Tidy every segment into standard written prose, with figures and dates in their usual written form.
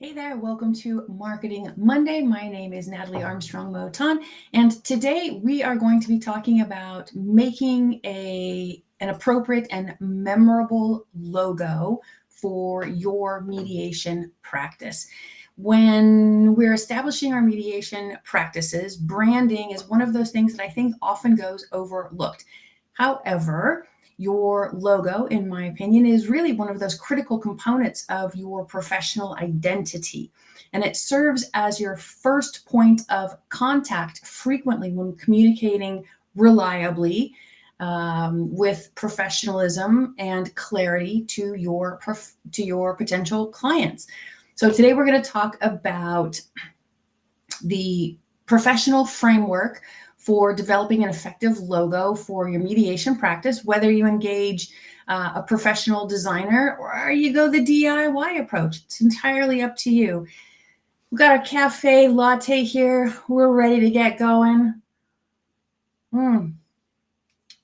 Hey there, welcome to Marketing Monday. My name is Natalie Armstrong-Motin, and today we are going to be talking about making an appropriate and memorable logo for your mediation practice. When we're establishing our mediation practices, branding is one of those things that I think often goes overlooked. However, your logo, in my opinion, is really one of those critical components of your professional identity. And it serves as your first point of contact frequently when communicating reliably with professionalism and clarity to your potential clients. So today we're going to talk about the professional framework for developing an effective logo for your mediation practice, whether you engage a professional designer or you go the DIY approach. It's entirely up to you. We've got a cafe latte here. We're ready to get going.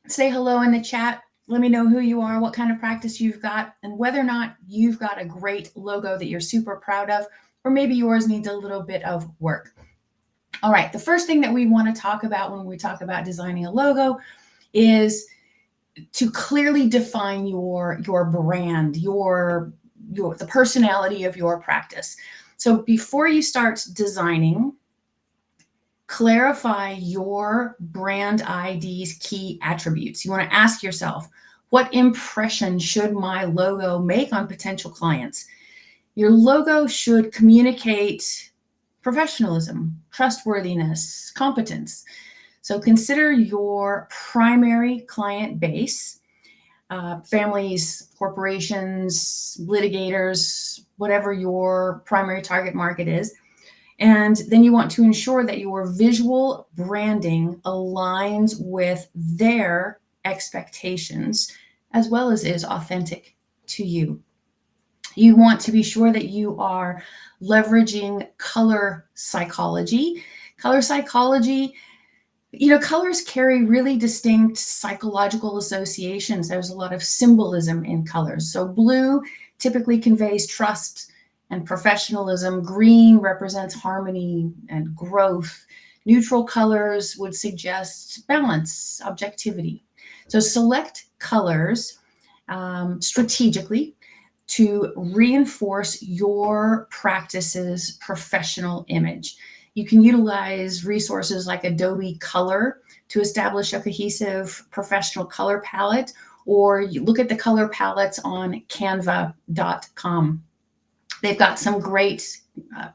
Say hello in the chat. Let me know who you are, what kind of practice you've got, and whether or not you've got a great logo that you're super proud of, or maybe yours needs a little bit of work. All right, the first thing that we want to talk about when we talk about designing a logo is to clearly define your brand, the personality of your practice. So before you start designing, clarify your brand ID's key attributes. You want to ask yourself, what impression should my logo make on potential clients? Your logo should communicate professionalism, trustworthiness, competence. So consider your primary client base, families, corporations, litigators, whatever your primary target market is. And then you want to ensure that your visual branding aligns with their expectations as well as is authentic to you. You want to be sure that you are leveraging color psychology. Color psychology, colors carry really distinct psychological associations. There's a lot of symbolism in colors. So blue typically conveys trust and professionalism. Green represents harmony and growth. Neutral colors would suggest balance, objectivity. So select colors strategically to reinforce your practice's professional image. You can utilize resources like Adobe Color to establish a cohesive professional color palette, or you look at the color palettes on canva.com. They've got some great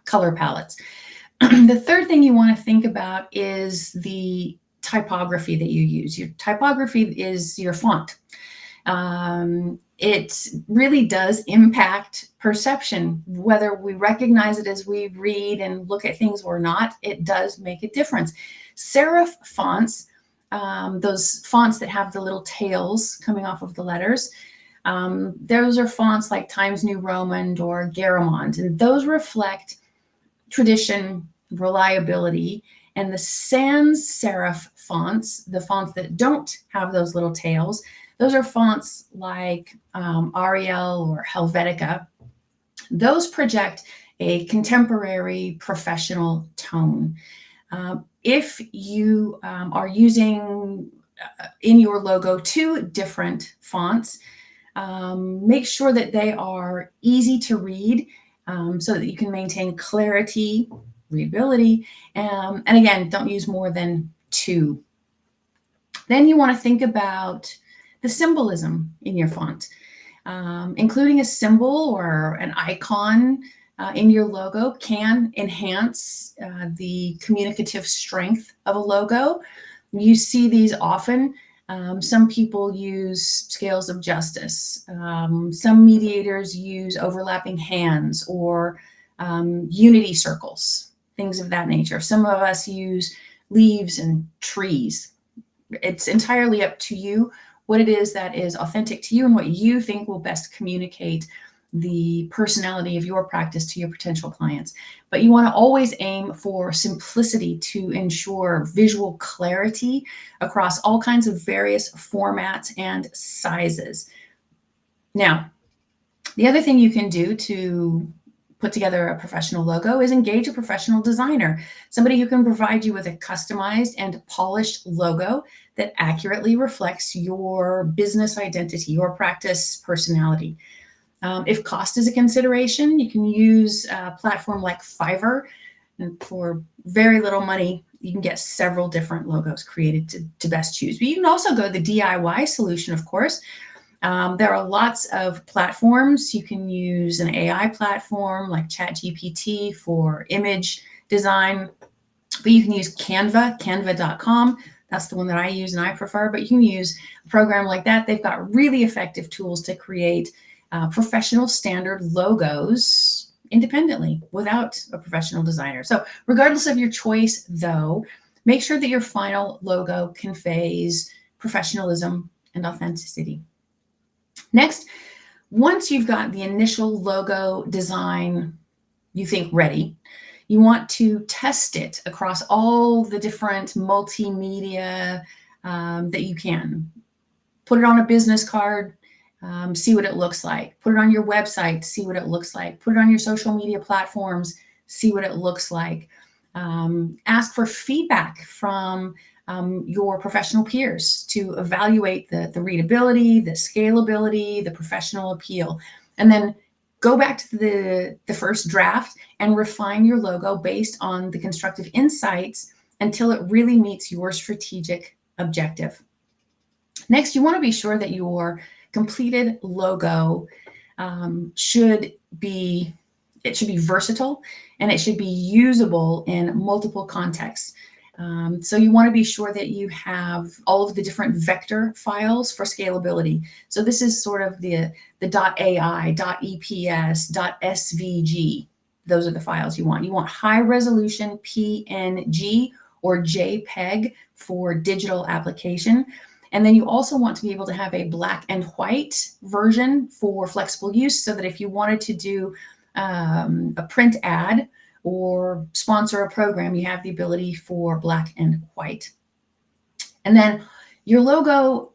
color palettes. The third thing you want to think about is the typography that you use. Your typography is your font. It really does impact perception, whether we recognize it as we read and look at things or not. It does make a difference. Serif fonts, those fonts that have the little tails coming off of the letters, those are fonts like Times New Roman or Garamond, and those reflect tradition, reliability. And the sans serif fonts, the fonts that don't have those little tails, those are fonts like Arial or Helvetica. Those project a contemporary professional tone. If you are using in your logo 2 different fonts, make sure that they are easy to read so that you can maintain clarity, readability, and again, don't use more than 2. Then you want to think about the symbolism in your font. Including a symbol or an icon in your logo can enhance the communicative strength of a logo. You see these often. Some people use scales of justice. Some mediators use overlapping hands or unity circles, things of that nature. Some of us use leaves and trees. It's entirely up to you what it is that is authentic to you and what you think will best communicate the personality of your practice to your potential clients. But you want to always aim for simplicity to ensure visual clarity across all kinds of various formats and sizes. Now, the other thing you can do to put together a professional logo is engage a professional designer, somebody who can provide you with a customized and polished logo that accurately reflects your business identity, your practice personality. If cost is a consideration, you can use a platform like Fiverr, and for very little money, you can get several different logos created to best choose. But you can also go the DIY solution, of course. There are lots of platforms. You can use an AI platform like ChatGPT for image design, but you can use canva.com. That's the one that I use and I prefer, but you can use a program like that. They've got really effective tools to create professional standard logos independently without a professional designer. So regardless of your choice, though, make sure that your final logo conveys professionalism and authenticity. Next, once you've got the initial logo design you think ready, you want to test it across all the different multimedia that you can. Put it on a business card, see what it looks like. Put it on your website, see what it looks like. Put it on your social media platforms, see what it looks like. Ask for feedback from your professional peers to evaluate the readability, the scalability, the professional appeal. And then go back to the first draft and refine your logo based on the constructive insights until it really meets your strategic objective. Next, you want to be sure that your completed logo should be versatile and it should be usable in multiple contexts. So you want to be sure that you have all of the different vector files for scalability. So this is sort of the .ai, .eps, .svg. Those are the files you want. You want high resolution PNG or JPEG for digital application. And then you also want to be able to have a black and white version for flexible use so that if you wanted to do a print ad or sponsor a program, you have the ability for black and white. And then your logo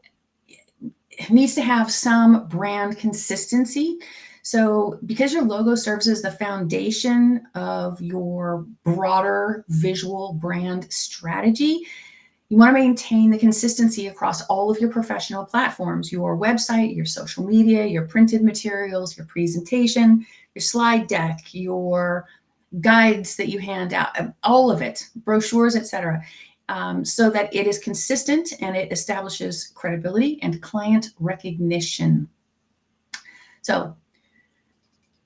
needs to have some brand consistency. So because your logo serves as the foundation of your broader visual brand strategy, you want to maintain the consistency across all of your professional platforms, your website, your social media, your printed materials, your presentation, your slide deck, your guides that you hand out, all of it, brochures, etc., so that it is consistent and it establishes credibility and client recognition. So,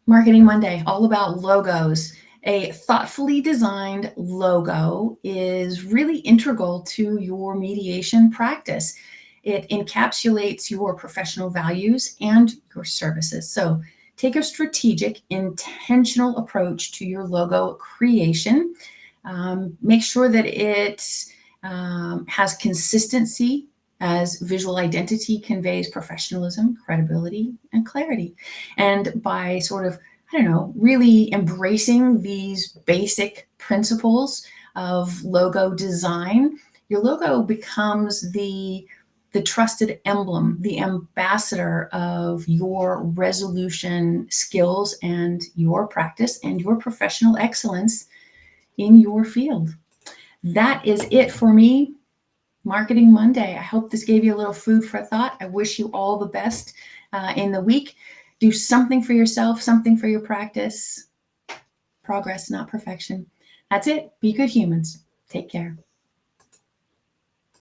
Marketing Monday, all about logos. A thoughtfully designed logo is really integral to your mediation practice. It encapsulates your professional values and your services. So take a strategic, intentional approach to your logo creation. Make sure that it has consistency as visual identity conveys professionalism, credibility, and clarity. And by sort of really embracing these basic principles of logo design, your logo becomes the trusted emblem, the ambassador of your resolution skills and your practice and your professional excellence in your field. That is it for me, Marketing Monday. I hope this gave you a little food for thought. I wish you all the best in the week. Do something for yourself, something for your practice. Progress, not perfection. That's it. Be good humans. Take care.